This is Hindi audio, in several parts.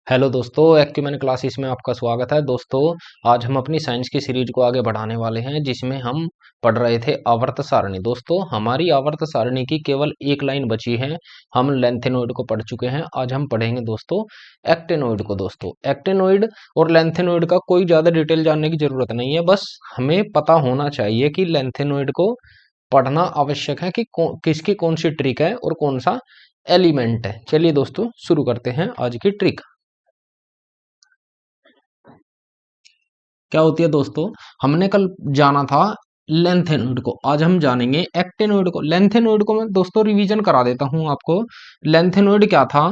हेलो दोस्तों, एक्यूमेन क्लासेस में आपका स्वागत है। दोस्तों, आज हम अपनी साइंस की सीरीज को आगे बढ़ाने वाले हैं, जिसमें हम पढ़ रहे थे आवर्त सारणी। दोस्तों, हमारी आवर्त सारणी की केवल एक लाइन बची है। हम लेंथेनॉइड को पढ़ चुके हैं। आज हम पढ़ेंगे दोस्तों एक्टेनॉइड को। दोस्तों, एक्टेनॉइड और लेंथेनॉइड का कोई ज़्यादा डिटेल जानने की जरूरत नहीं है, बस हमें पता होना चाहिए कि लेंथेनॉइड को पढ़ना आवश्यक है कि किसकी कौन सी ट्रिक है और कौन सा एलिमेंट है। चलिए दोस्तों, शुरू करते हैं आज की ट्रिक। क्या होती है दोस्तों, हमने कल जाना था लेंथेनॉइड को, आज हम जानेंगे एक्टेनॉइड को। लेंथेनॉइड को मैं दोस्तों रिवीजन करा देता हूं आपको। लेंथेनॉइड क्या था?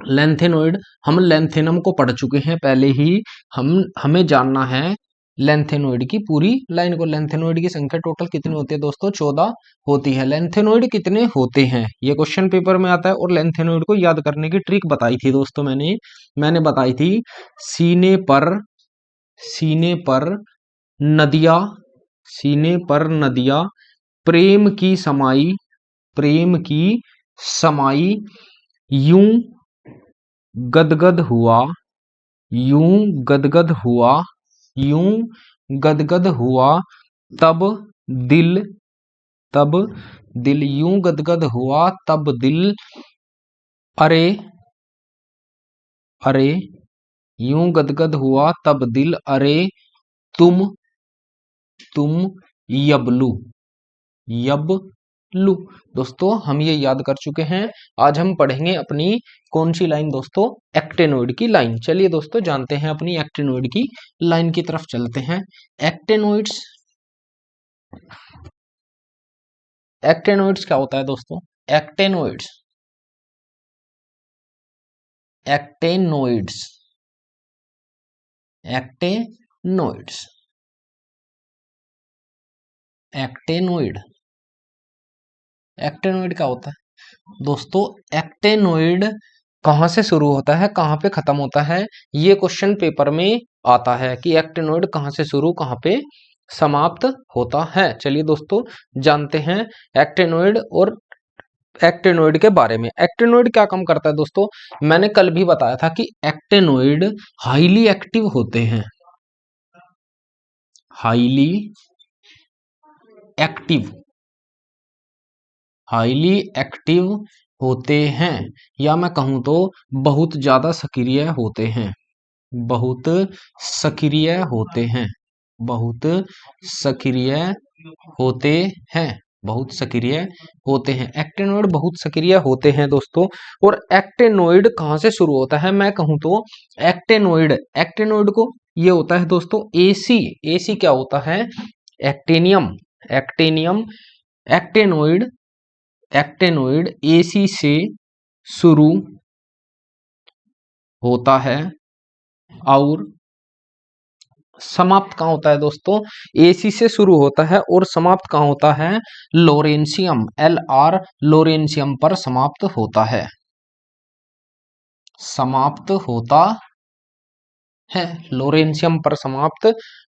लेंथेनॉइड, हम लेंथेनम को पढ़ चुके हैं पहले ही। हमें जानना है लेंथेनॉइड की पूरी लाइन को। लेंथेनॉइड की संख्या टोटल कितनी होती है दोस्तों? 14 होती है। लेंथेनॉइड कितने होते हैं ये क्वेश्चन पेपर में आता है। और लेंथेनॉइड को याद करने की ट्रिक बताई थी दोस्तों, मैंने बताई थी। सीने पर सीने पर नदियां सीने पर नदियां प्रेम की समाई, यूं गदगद हुआ यूं गदगद हुआ यूं गदगद हुआ तब दिल तब दिल यूं गदगद हुआ तब दिल, अरे अरे यूं गदगद हुआ तब दिल, अरे तुम तुम यबलू यबलू। दोस्तों, हम ये याद कर चुके हैं। आज हम पढ़ेंगे अपनी कौन सी लाइन दोस्तों? एक्टेनॉइड की लाइन। चलिए दोस्तों, जानते हैं अपनी एक्टेनॉइड की लाइन की तरफ चलते हैं। एक्टेनॉइड्स एक्टेनॉइड्स क्या होता है दोस्तों? Actinoids actinoids actinoids actinoid actinoid क्या होता है दोस्तों? एक्टेनॉइड कहाँ से शुरू होता है, कहाँ पे खत्म होता है, ये क्वेश्चन पेपर में आता है कि एक्टेनॉइड कहाँ से शुरू, कहाँ पे समाप्त होता है। चलिए दोस्तों, जानते हैं एक्टेनॉइड और एक्टेनॉइड के बारे में। एक्टेनॉइड क्या काम करता है दोस्तों? मैंने कल भी बताया था कि एक्टेनॉइड हाईली एक्टिव होते हैं। हाईली एक्टिव हाईली एक्टिव होते हैं, या मैं कहूं तो बहुत ज्यादा सक्रिय होते हैं। बहुत सक्रिय होते हैं बहुत सक्रिय होते हैं बहुत सक्रिय होते हैं। एक्टेनॉइड बहुत सक्रिय होते हैं दोस्तों। और एक्टेनॉइड कहाँ से शुरू होता है? मैं कहूं तो एक्टेनॉइड को ये होता है दोस्तों एसी। एसी क्या होता है? एक्टेनियम एक्टेनियम एक्टेनॉइड एक्टेनॉइड एसी से शुरू होता है और समाप्त कहाँ होता है दोस्तों? एसी से शुरू होता है और समाप्त कहाँ होता है? लोरेंशियम, LR लोरेंशियम पर समाप्त होता है। समाप्त होता है लोरेंशियम पर समाप्त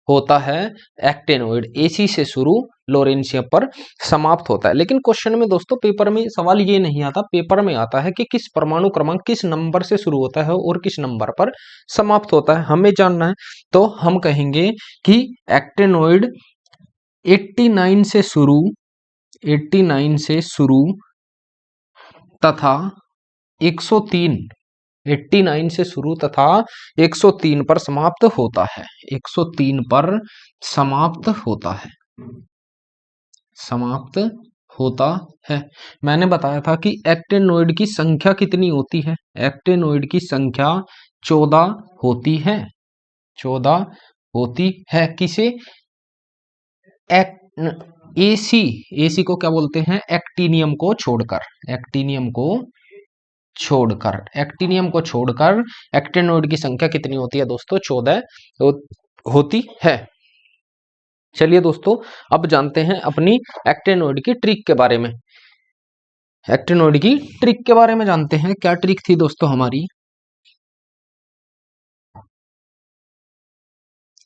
होता है एक्टेनॉइड। एसी से शुरू, लोरेंशियम पर समाप्त होता है। लेकिन क्वेश्चन में दोस्तों, पेपर में सवाल ये नहीं आता। पेपर में आता है कि किस परमाणु क्रमांक किस नंबर से शुरू होता है और किस नंबर पर समाप्त होता है, हमें जानना है। तो हम कहेंगे कि एक्टेनॉइड 89 से शुरू 89 से शुरू तथा 103 89 से शुरू तथा 103 पर समाप्त होता है। 103 पर समाप्त होता है समाप्त होता है। मैंने बताया था कि एक्टेनॉइड की संख्या कितनी होती है? एक्टेनॉइड की संख्या 14 होती है। 14 होती है। किसे? एसी एसी को क्या बोलते हैं? एक्टीनियम को छोड़कर एक्टीनियम को छोड़कर एक्टेनॉइड की संख्या कितनी होती है दोस्तों? 14 होती है। चलिए दोस्तों, अब जानते हैं अपनी एक्टेनॉइड की ट्रिक के बारे में। एक्टेनॉइड की ट्रिक के बारे में जानते हैं। क्या ट्रिक थी दोस्तों हमारी?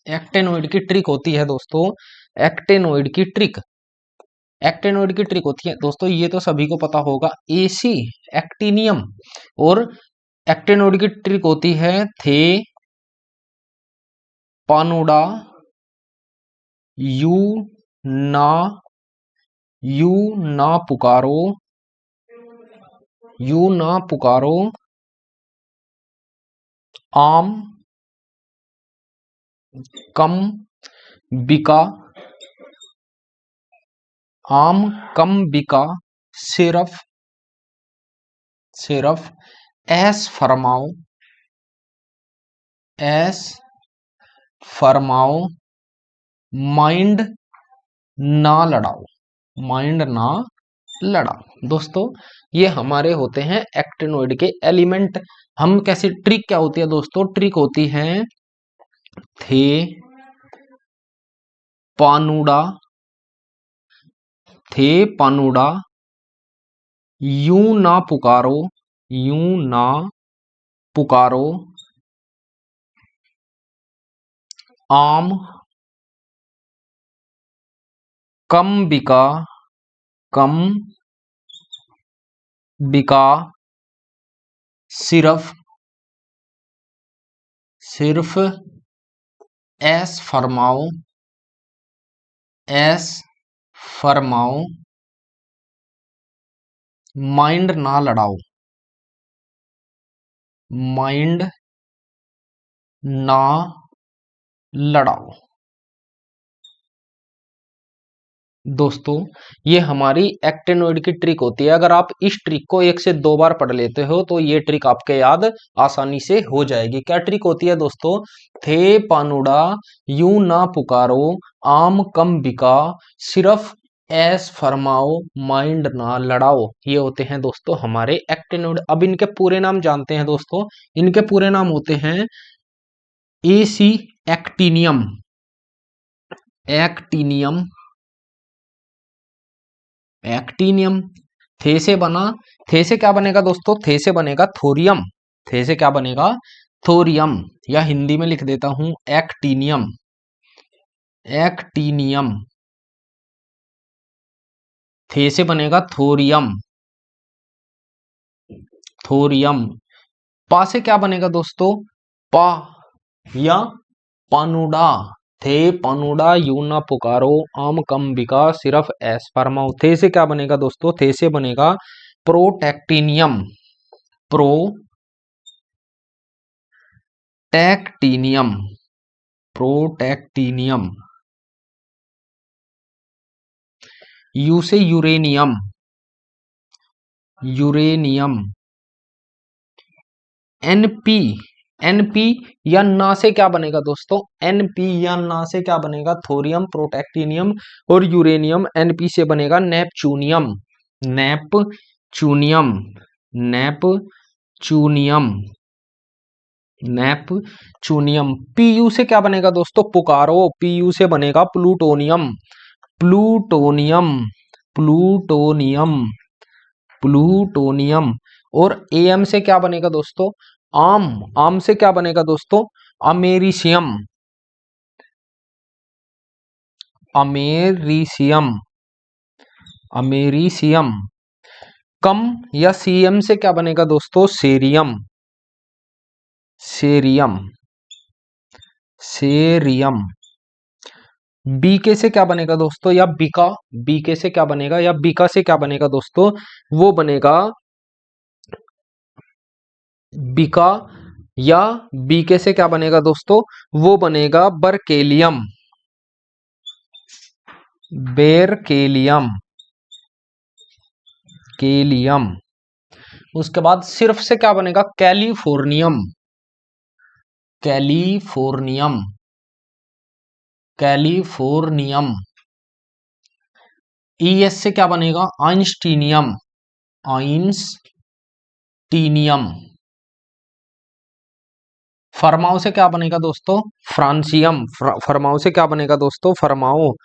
एक्टेनॉइड की ट्रिक होती है दोस्तों, एक्टेनॉइड की ट्रिक एक्टेनॉइड की ट्रिक होती है दोस्तों, ये तो सभी को पता होगा। एसी एक्टीनियम और एक्टिनोइड की ट्रिक होती है थे पानुडा यू ना यू ना पुकारो यू ना पुकारो आम कम बिका आम कम बिका सिर्फ सिर्फ ऐस फरमाओ ऐस फरमाओ माइंड ना लड़ाओ माइंड ना लड़ाओ। दोस्तों ये हमारे होते हैं एक्टिनोइड के एलिमेंट। हम कैसी ट्रिक क्या होती है दोस्तों, ट्रिक होती है थे पानुडा थे पानुडा यूं ना पुकारो यूं ना पुकारो आम कम बिका कम बिका सिर्फ सिर्फ ऐस फरमाओ माइंड ना लड़ाओ माइंड ना लड़ाओ। दोस्तों ये हमारी एक्टिनोइड की ट्रिक होती है। अगर आप इस ट्रिक को 1 से 2 बार पढ़ लेते हो तो ये ट्रिक आपके याद आसानी से हो जाएगी। क्या ट्रिक होती है दोस्तों, थे पानुडा यूं ना पुकारो आम कम बिका सिर्फ ऐस फरमाओ माइंड ना लड़ाओ। ये होते हैं दोस्तों हमारे एक्टिनोइड। अब इनके पूरे नाम जानते हैं दोस्तों। इनके पूरे नाम होते हैं एसी एक्टिनियम एक्टिनियम एक्टिनियम थे से बना, थे से क्या बनेगा दोस्तों, थे से बनेगा थोरियम थे से क्या बनेगा थोरियम, या हिंदी में लिख देता हूं एक्टिनियम एक्टिनियम थे से बनेगा थोरियम थोरियम। पा से क्या बनेगा दोस्तों, पा या पानुडा थे पानुडा यू ना पुकारो आम कम बिका सिर्फ एस फरमाओ। थे से क्या बनेगा दोस्तों, थे से बनेगा प्रोटेक्टिनियम प्रोटेक्टिनियम प्रोटेक्टिनियम। यू से यूरेनियम यूरेनियम। एनपी एनपी या ना से क्या बनेगा दोस्तों, एनपी या ना से क्या बनेगा थोरियम प्रोटेक्टिनियम और यूरेनियम। एनपी से बनेगा neptunium neptunium neptunium neptunium. PU से क्या बनेगा दोस्तों, पुकारो पीयू से बनेगा प्लूटोनियम प्लूटोनियम प्लूटोनियम प्लूटोनियम। और एम से क्या बनेगा दोस्तों, आम आम से क्या बनेगा दोस्तों, अमेरिशियम अमेरिशियम अमेरिशियम। कम या सीएम से क्या बनेगा दोस्तों, सेरियम सेरियम सेरियम। बीके से क्या बनेगा दोस्तों, या बीका बीके से क्या बनेगा या बीका से क्या बनेगा दोस्तों, वो बनेगा बीका, या बीके से क्या बनेगा दोस्तों, वो बनेगा बरकेलियम बेरकेलियम केलियम। उसके बाद सिर्फ से क्या बनेगा, कैलिफोर्नियम कैलिफोर्नियम कैलिफोर्नियम। ईएस से क्या बनेगा, आइंस्टीनियम आइंस्टीनियम। फरमाओ से क्या बनेगा दोस्तों, फ्रांसियम फरमाओ से क्या बनेगा दोस्तों, फरमाओ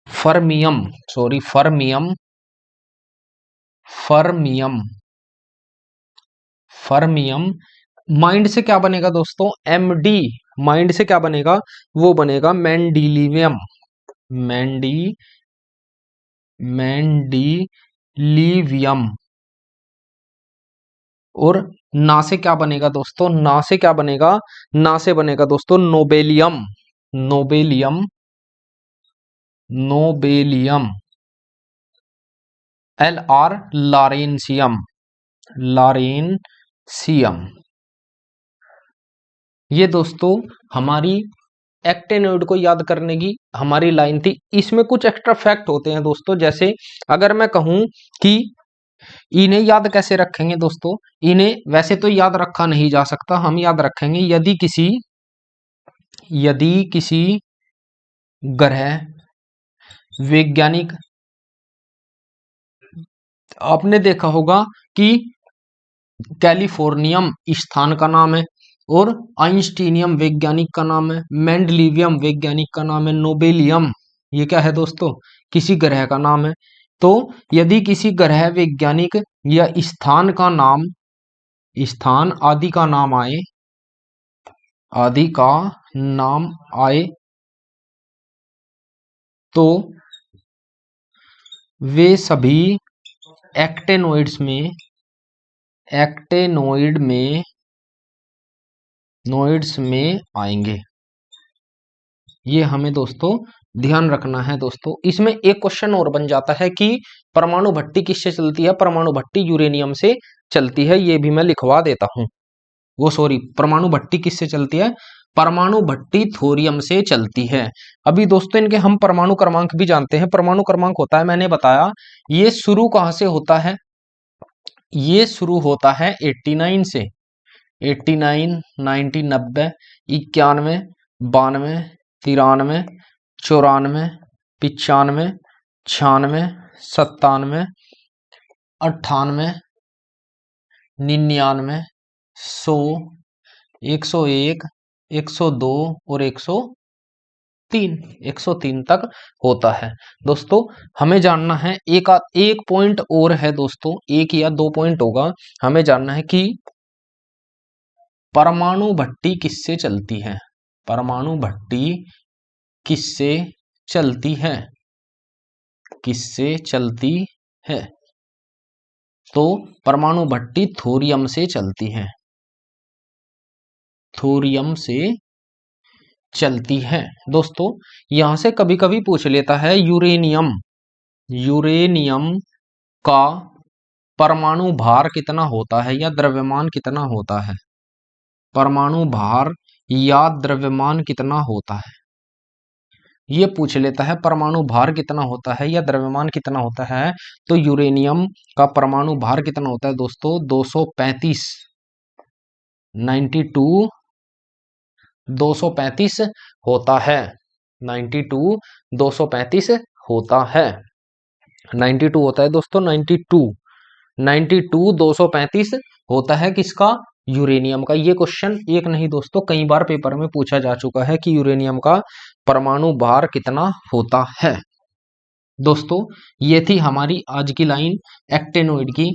fermium sorry fermium fermium fermium. Mind से क्या बनेगा दोस्तों, एमडी माइंड से क्या बनेगा, वो बनेगा मेंडिलिवियम मेंडी मेंडिलिवियम और ना से क्या बनेगा दोस्तों, ना से क्या बनेगा, ना से बनेगा दोस्तों nobelium, nobelium, nobelium. L R lawrencium, lawrencium. ये दोस्तों हमारी एक्टेनोइड को याद करने की हमारी लाइन थी। इसमें कुछ एक्स्ट्रा फैक्ट होते हैं दोस्तों, जैसे अगर मैं कहूं कि इन्हें याद कैसे रखेंगे दोस्तों, इन्हें वैसे तो याद रखा नहीं जा सकता, हम याद रखेंगे यदि किसी ग्रह वैज्ञानिक, आपने देखा होगा कि कैलिफोर्नियम स्थान का नाम है, और आइंस्टीनियम वैज्ञानिक का नाम है, मेंडलीवियम वैज्ञानिक का नाम है, नोबेलियम ये क्या है दोस्तों, किसी ग्रह का नाम है। तो यदि किसी ग्रह वैज्ञानिक या स्थान का नाम, स्थान आदि का नाम आए, आदि का नाम आए, तो वे सभी एक्टेनोइड्स में, एक्टेनोइड में, नोइड्स में आएंगे। ये हमें दोस्तों ध्यान रखना है दोस्तों। इसमें एक क्वेश्चन और बन जाता है कि परमाणु भट्टी किससे चलती है, परमाणु भट्टी यूरेनियम से चलती है, ये भी मैं लिखवा देता हूं। वो सॉरी, परमाणु भट्टी किससे चलती है, परमाणु भट्टी थोरियम से चलती है। अभी दोस्तों इनके हम परमाणु क्रमांक भी जानते हैं। परमाणु क्रमांक होता है, मैंने बताया, ये शुरू कहां से होता है, ये शुरू होता है 89 से, 89, 90, 90, 91, 92, 93, 94, 95, 96, 97, 98, 99, 100, 101, 102 और 103, 103 तक होता है दोस्तों। हमें जानना है एक पॉइंट और है दोस्तों, एक या दो पॉइंट होगा। हमें जानना है कि परमाणु भट्टी किससे चलती है, परमाणु भट्टी किससे चलती है, किससे चलती है। तो परमाणु भट्टी थोरियम से चलती है, थोरियम से चलती है दोस्तों। यहां से कभी कभी पूछ लेता है यूरेनियम, यूरेनियम का परमाणु भार कितना होता है या द्रव्यमान कितना होता है, परमाणु भार या द्रव्यमान कितना होता है, ये पूछ लेता है परमाणु भार कितना होता है या द्रव्यमान कितना होता है। तो यूरेनियम का परमाणु भार कितना होता है दोस्तों, 235, 92, 235 होता है, 92, 235 होता है, 92 होता है दोस्तों, 92, 92, 235 होता है किसका, यूरेनियम का। ये क्वेश्चन एक नहीं दोस्तों, कई बार पेपर में पूछा जा चुका है कि यूरेनियम का परमाणु भार कितना होता है। दोस्तों ये थी हमारी आज की लाइन एक्टेनोइड की।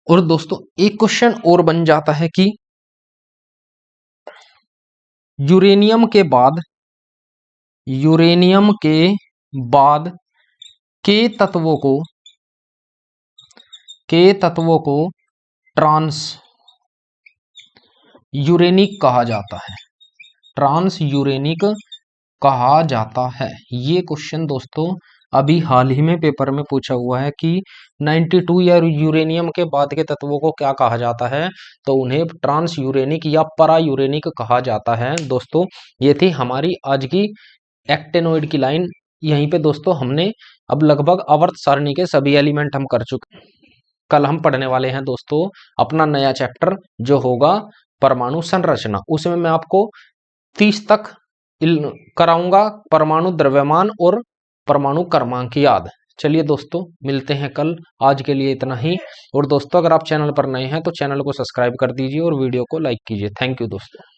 और दोस्तों एक क्वेश्चन और बन जाता है कि यूरेनियम के बाद, यूरेनियम के बाद के तत्वों को, के तत्वों को ट्रांस यूरेनिक कहा जाता है, ट्रांस यूरेनिक कहा जाता है। ये क्वेश्चन दोस्तों अभी हाल ही में पेपर में पूछा हुआ है कि 92 या यूरेनियम के बाद के तत्वों को क्या कहा जाता है, तो उन्हें ट्रांस यूरेनिक या परा यूरेनिक कहा जाता है। दोस्तों ये थी हमारी आज की एक्टेनोइड की लाइन। यहीं पे दोस्तों हमने अब लगभग आवर्त सारणी के सभी एलिमेंट हम कर चुके। कल हम पढ़ने वाले हैं दोस्तों अपना नया चैप्टर जो होगा परमाणु संरचना, उसमें मैं आपको 30 तक कराऊंगा परमाणु द्रव्यमान और परमाणु क्रमांक याद। चलिए दोस्तों मिलते हैं कल, आज के लिए इतना ही। और दोस्तों अगर आप चैनल पर नए हैं तो चैनल को सब्सक्राइब कर दीजिए और वीडियो को लाइक कीजिए। थैंक यू दोस्तों।